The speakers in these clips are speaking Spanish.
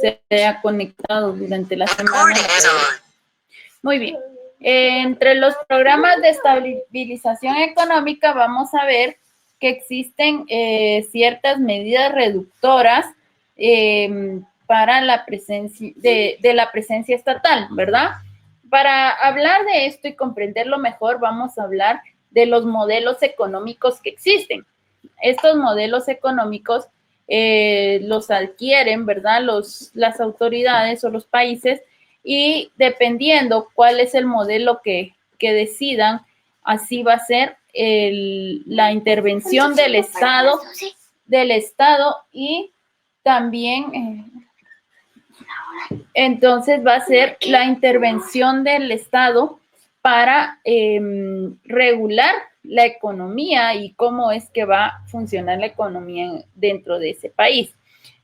se ha conectado durante la semana. Muy bien. Entre los programas de estabilización económica vamos a ver que existen ciertas medidas reductoras para la presencia de la presencia estatal, ¿verdad? Para hablar de esto y comprenderlo mejor, vamos a hablar de los modelos económicos que existen. Estos modelos económicos los adquieren, ¿verdad? Las autoridades o los países, y dependiendo cuál es el modelo que decidan, así va a ser la intervención del Estado y también, entonces va a ser la intervención del Estado para regular la economía y cómo es que va a funcionar la economía dentro de ese país.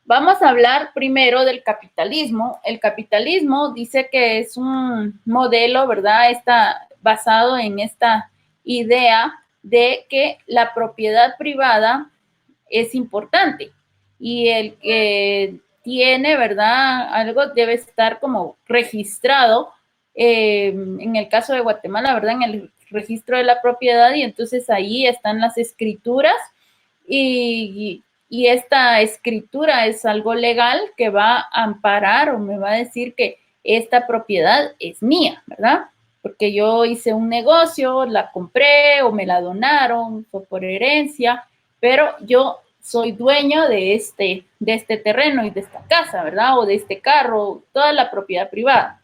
Vamos a hablar primero del capitalismo. El capitalismo dice que es un modelo, ¿verdad? Está basado en esta idea de que la propiedad privada es importante y el que tiene, ¿verdad? Algo debe estar como registrado. En el caso de Guatemala, ¿verdad? En el registro de la propiedad, y entonces ahí están las escrituras y esta escritura es algo legal que va a amparar o me va a decir que esta propiedad es mía, ¿verdad? Porque yo hice un negocio, la compré o me la donaron, fue por herencia, pero yo soy dueño de este terreno y de esta casa, ¿verdad? O de este carro, toda la propiedad privada.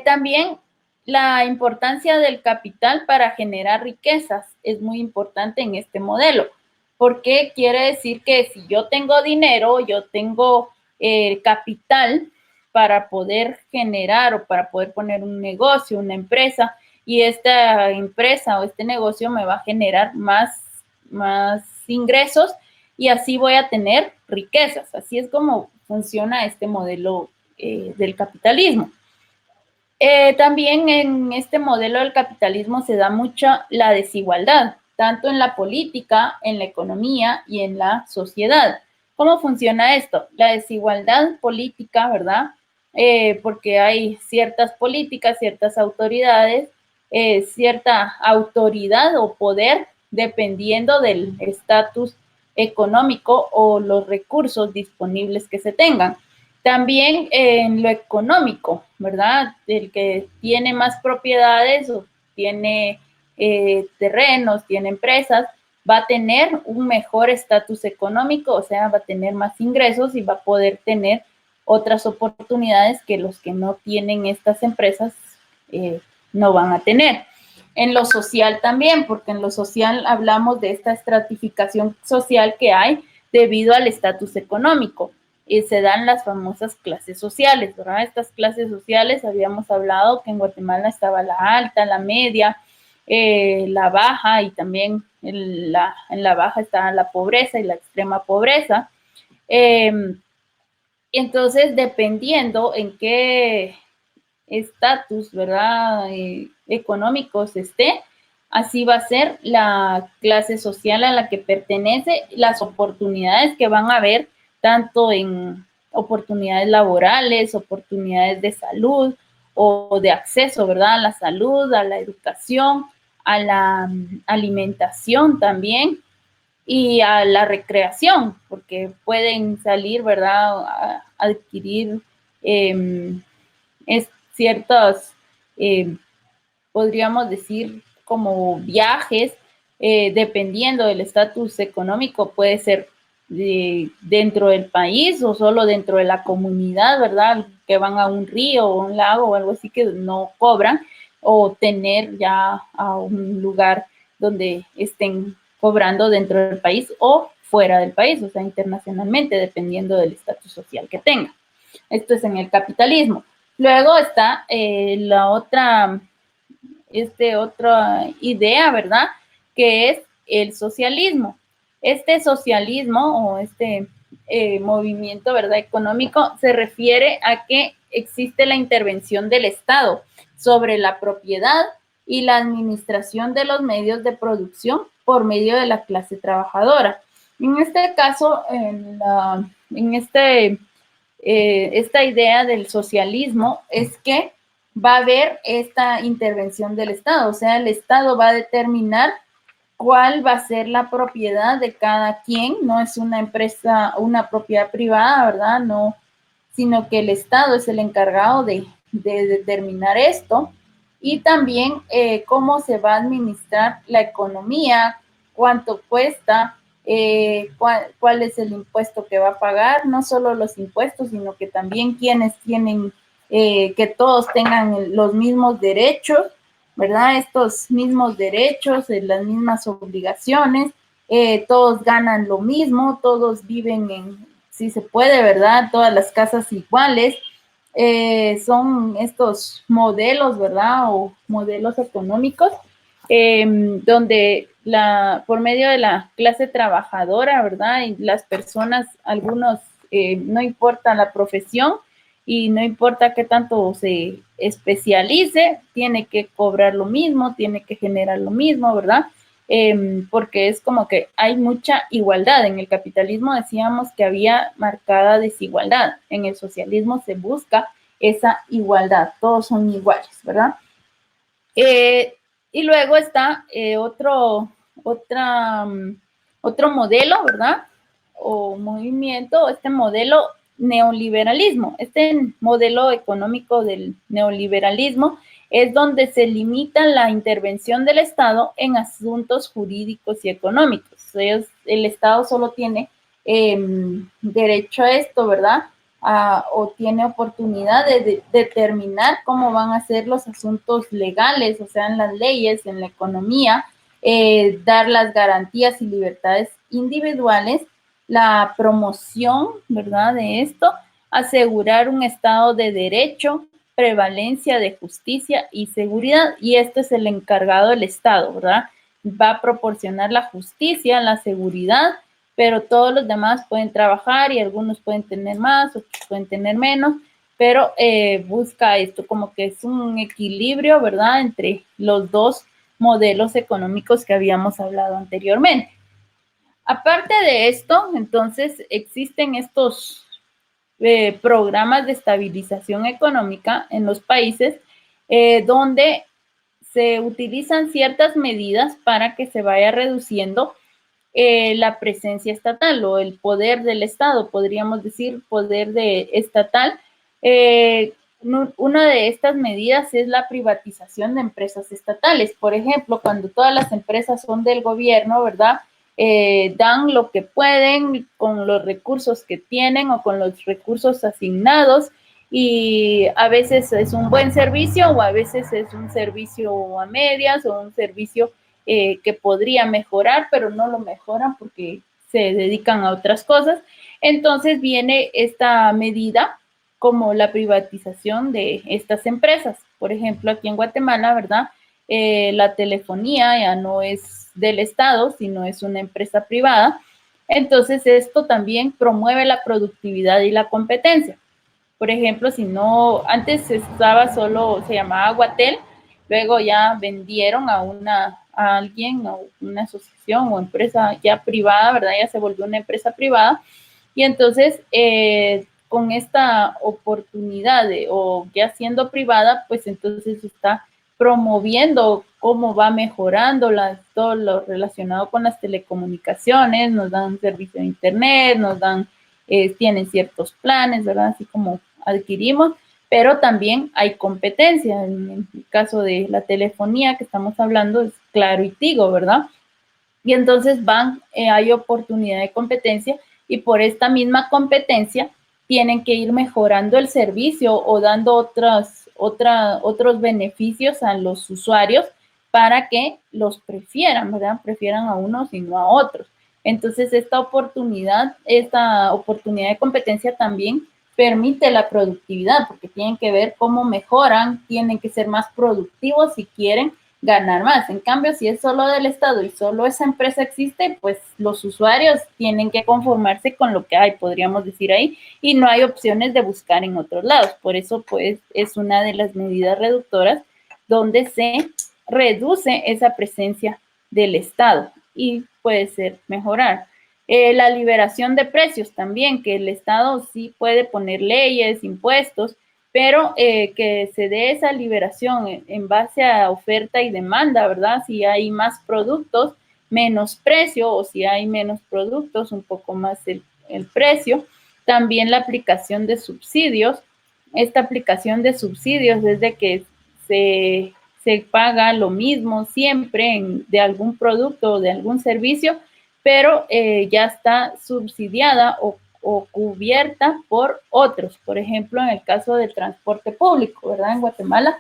También la importancia del capital para generar riquezas es muy importante en este modelo, porque quiere decir que si yo tengo dinero, yo tengo capital para poder generar o para poder poner un negocio, una empresa, y esta empresa o este negocio me va a generar más ingresos y así voy a tener riquezas. Así es como funciona este modelo del capitalismo. También en este modelo del capitalismo se da mucha la desigualdad, tanto en la política, en la economía y en la sociedad. ¿Cómo funciona esto? La desigualdad política, ¿verdad? Porque hay ciertas políticas, ciertas autoridades, cierta autoridad o poder dependiendo del estatus económico o los recursos disponibles que se tengan. También en lo económico, ¿verdad? El que tiene más propiedades o tiene terrenos, tiene empresas, va a tener un mejor estatus económico, o sea, va a tener más ingresos y va a poder tener otras oportunidades que los que no tienen estas empresas no van a tener. En lo social también, porque en lo social hablamos de esta estratificación social que hay debido al estatus económico. Y se dan las famosas clases sociales, ¿verdad? Estas clases sociales, habíamos hablado que en Guatemala estaba la alta, la media, la baja, y también en la baja estaba la pobreza y la extrema pobreza. Entonces, dependiendo en qué estatus, ¿verdad? Económicos esté, así va a ser la clase social a la que pertenece, las oportunidades que van a haber, tanto en oportunidades laborales, oportunidades de salud o de acceso, ¿verdad? A la salud, a la educación, a la alimentación también y a la recreación, porque pueden salir, ¿verdad? A adquirir ciertos, podríamos decir, como viajes, dependiendo del estatus económico, puede ser dentro del país o solo dentro de la comunidad, ¿verdad? Que van a un río o un lago o algo así que no cobran, o tener ya a un lugar donde estén cobrando dentro del país o fuera del país, o sea, internacionalmente, dependiendo del estatus social que tenga. Esto es en el capitalismo. Luego está la otra idea, ¿verdad? Que es el socialismo. Este socialismo o este movimiento, ¿verdad? Económico se refiere a que existe la intervención del Estado sobre la propiedad y la administración de los medios de producción por medio de la clase trabajadora. En este caso, en este esta idea del socialismo es que va a haber esta intervención del Estado, o sea, el Estado va a determinar cuál va a ser la propiedad de cada quien, no es una empresa, una propiedad privada, ¿verdad? No, sino que el Estado es el encargado de determinar esto y también cómo se va a administrar la economía, cuánto cuesta, cuál es el impuesto que va a pagar, no solo los impuestos, sino que también quienes tienen, que todos tengan los mismos derechos, ¿verdad? Estos mismos derechos, las mismas obligaciones, todos ganan lo mismo, todos viven en, si se puede, ¿verdad? Todas las casas iguales. Son estos modelos, ¿verdad? O modelos económicos, donde por medio de la clase trabajadora, ¿verdad? Y las personas, algunos, no importa la profesión y no importa qué tanto se especialice, tiene que cobrar lo mismo, tiene que generar lo mismo, ¿verdad? Porque es como que hay mucha igualdad. En el capitalismo decíamos que había marcada desigualdad. En el socialismo se busca esa igualdad, todos son iguales, ¿verdad? Y luego está otro modelo, ¿verdad? O movimiento, este modelo neoliberalismo. Este modelo económico del neoliberalismo es donde se limita la intervención del Estado en asuntos jurídicos y económicos. El Estado solo tiene derecho a esto, ¿verdad? O tiene oportunidad de determinar cómo van a ser los asuntos legales, o sea, en las leyes, en la economía, dar las garantías y libertades individuales, la promoción, ¿verdad? De esto, asegurar un estado de derecho, prevalencia de justicia y seguridad, y este es el encargado del Estado, ¿verdad? Va a proporcionar la justicia, la seguridad, pero todos los demás pueden trabajar y algunos pueden tener más, otros pueden tener menos, pero busca esto como que es un equilibrio, ¿verdad?, entre los dos modelos económicos que habíamos hablado anteriormente. Aparte de esto, entonces existen estos programas de estabilización económica en los países donde se utilizan ciertas medidas para que se vaya reduciendo la presencia estatal o el poder del Estado, podríamos decir poder estatal. Una de estas medidas es la privatización de empresas estatales. Por ejemplo, cuando todas las empresas son del gobierno, ¿verdad? Dan lo que pueden con los recursos que tienen o con los recursos asignados, y a veces es un buen servicio o a veces es un servicio a medias o un servicio que podría mejorar, pero no lo mejoran porque se dedican a otras cosas. Entonces viene esta medida como la privatización de estas empresas. Por ejemplo, aquí en Guatemala, ¿verdad? La telefonía ya no es del Estado, sino es una empresa privada. Entonces, esto también promueve la productividad y la competencia. Por ejemplo, si no, antes estaba solo, se llamaba Guatel, luego ya vendieron a alguien, a una asociación o empresa ya privada, ¿verdad? Ya se volvió una empresa privada. Y entonces, con esta oportunidad o ya siendo privada, pues entonces está promoviendo cómo va mejorando todo lo relacionado con las telecomunicaciones, nos dan servicio de internet, nos dan, tienen ciertos planes, ¿verdad? Así como adquirimos, pero también hay competencia. En el caso de la telefonía que estamos hablando es Claro y Tigo, ¿verdad? Y entonces hay oportunidad de competencia y por esta misma competencia tienen que ir mejorando el servicio o dando otros beneficios a los usuarios para que los prefieran, ¿verdad? Prefieran a unos y no a otros. Entonces, esta oportunidad de competencia también permite la productividad, porque tienen que ver cómo mejoran, tienen que ser más productivos si quieren ganar más. En cambio, si es solo del Estado y solo esa empresa existe, pues los usuarios tienen que conformarse con lo que hay, podríamos decir ahí, y no hay opciones de buscar en otros lados. Por eso, pues, es una de las medidas reductoras donde se reduce esa presencia del Estado y puede ser mejorar. La liberación de precios también, que el Estado sí puede poner leyes, impuestos, pero que se dé esa liberación en base a oferta y demanda, ¿verdad? Si hay más productos, menos precio, o si hay menos productos, un poco más el precio. También la aplicación de subsidios. Esta aplicación de subsidios es de que se paga lo mismo siempre de algún producto o de algún servicio, pero ya está subsidiada o cubierta por otros. Por ejemplo, en el caso del transporte público, ¿verdad? En Guatemala,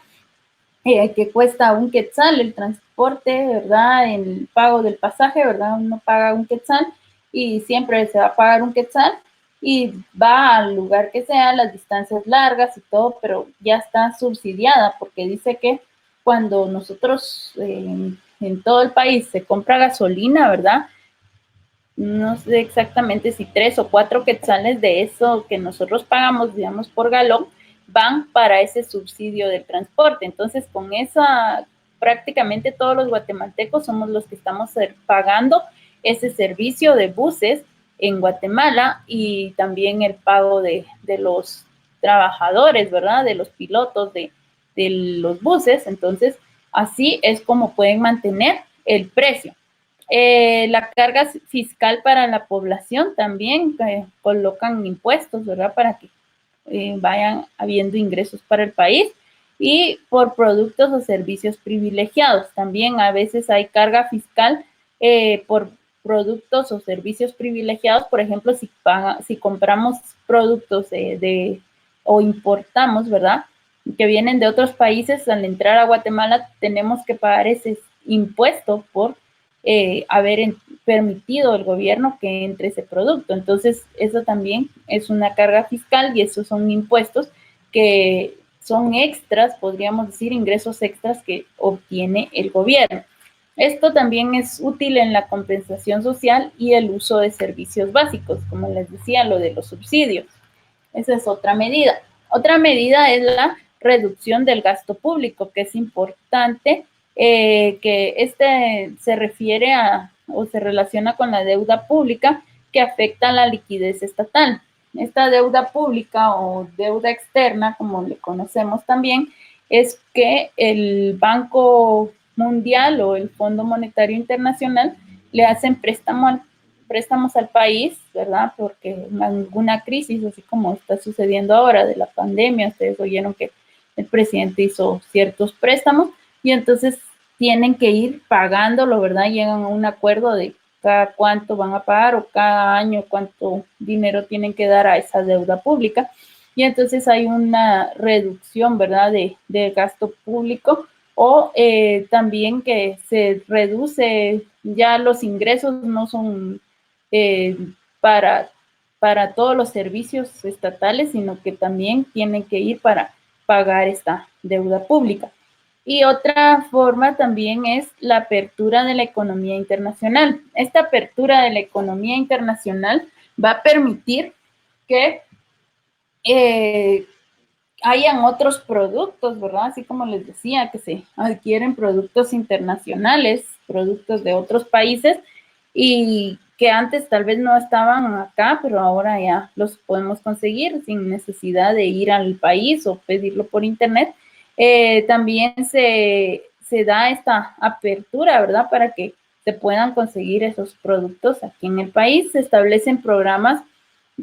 que cuesta un quetzal el transporte, ¿verdad? En el pago del pasaje, ¿verdad? Uno paga un quetzal y siempre se va a pagar un quetzal y va al lugar que sea, las distancias largas y todo, pero ya está subsidiada porque dice que cuando nosotros en todo el país se compra gasolina, ¿verdad? No sé exactamente si 3 o 4 quetzales de eso que nosotros pagamos, digamos, por galón, van para ese subsidio del transporte. Entonces, con esa, prácticamente todos los guatemaltecos somos los que estamos pagando ese servicio de buses en Guatemala y también el pago de los trabajadores, ¿verdad? De los pilotos de los buses. Entonces, así es como pueden mantener el precio. La carga fiscal para la población también colocan impuestos, ¿verdad? Para que vayan habiendo ingresos para el país y por productos o servicios privilegiados. También a veces hay carga fiscal por productos o servicios privilegiados. Por ejemplo, si compramos productos o importamos, ¿verdad? Que vienen de otros países, al entrar a Guatemala tenemos que pagar ese impuesto por haber permitido el gobierno que entre ese producto. Entonces, eso también es una carga fiscal y esos son impuestos que son extras, podríamos decir, ingresos extras que obtiene el gobierno. Esto también es útil en la compensación social y el uso de servicios básicos, como les decía, lo de los subsidios. Esa es otra medida. Otra medida es la reducción del gasto público, que es importante, que se refiere a o se relaciona con la deuda pública que afecta a la liquidez estatal. Esta deuda pública o deuda externa, como le conocemos también, es que el Banco Mundial o el Fondo Monetario Internacional le hacen préstamos al país, ¿verdad? Porque en alguna crisis, así como está sucediendo ahora de la pandemia, ustedes oyeron que el presidente hizo ciertos préstamos y entonces tienen que ir pagándolo, ¿verdad? Llegan a un acuerdo de cada cuánto van a pagar o cada año cuánto dinero tienen que dar a esa deuda pública. Y entonces hay una reducción, ¿verdad?, de gasto público o también que se reduce, ya los ingresos no son para todos los servicios estatales, sino que también tienen que ir para pagar esta deuda pública. Y otra forma también es la apertura de la economía internacional. Esta apertura de la economía internacional va a permitir que hayan otros productos, ¿verdad? Así como les decía, que se adquieren productos internacionales, productos de otros países y que antes tal vez no estaban acá, pero ahora ya los podemos conseguir sin necesidad de ir al país o pedirlo por internet. También se da esta apertura, ¿verdad? Para que se puedan conseguir esos productos aquí en el país. Se establecen programas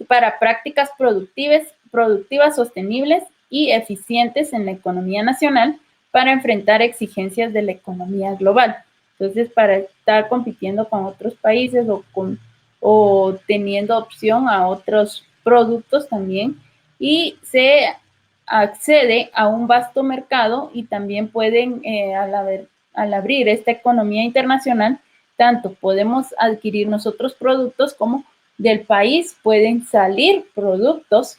para prácticas productivas sostenibles y eficientes en la economía nacional para enfrentar exigencias de la economía global. Entonces, para estar compitiendo con otros países o teniendo opción a otros productos también, y se accede a un vasto mercado y también pueden, al abrir esta economía internacional, tanto podemos adquirir nosotros productos como del país pueden salir productos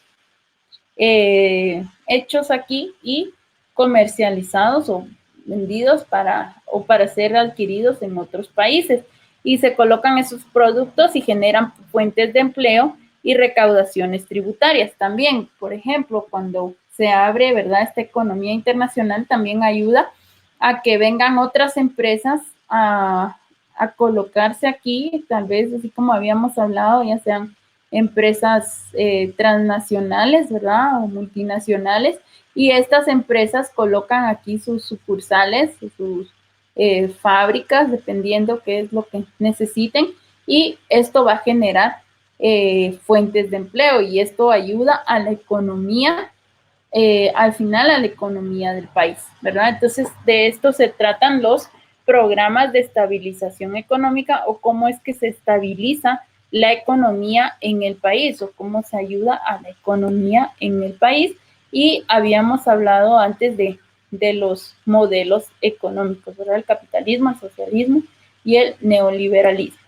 hechos aquí y comercializados o vendidos para ser adquiridos en otros países. Y se colocan esos productos y generan fuentes de empleo y recaudaciones tributarias también. Por ejemplo, cuando se abre, ¿verdad?, esta economía internacional también ayuda a que vengan otras empresas a colocarse aquí, tal vez así como habíamos hablado, ya sean empresas transnacionales, ¿verdad? O multinacionales, y estas empresas colocan aquí sus sucursales, sus fábricas, dependiendo qué es lo que necesiten, y esto va a generar fuentes de empleo y esto ayuda a la economía, al final a la economía del país, ¿verdad? Entonces, de esto se tratan los programas de estabilización económica o cómo es que se estabiliza la economía en el país o cómo se ayuda a la economía en el país. Y habíamos hablado antes de los modelos económicos, ¿verdad? El capitalismo, el socialismo y el neoliberalismo.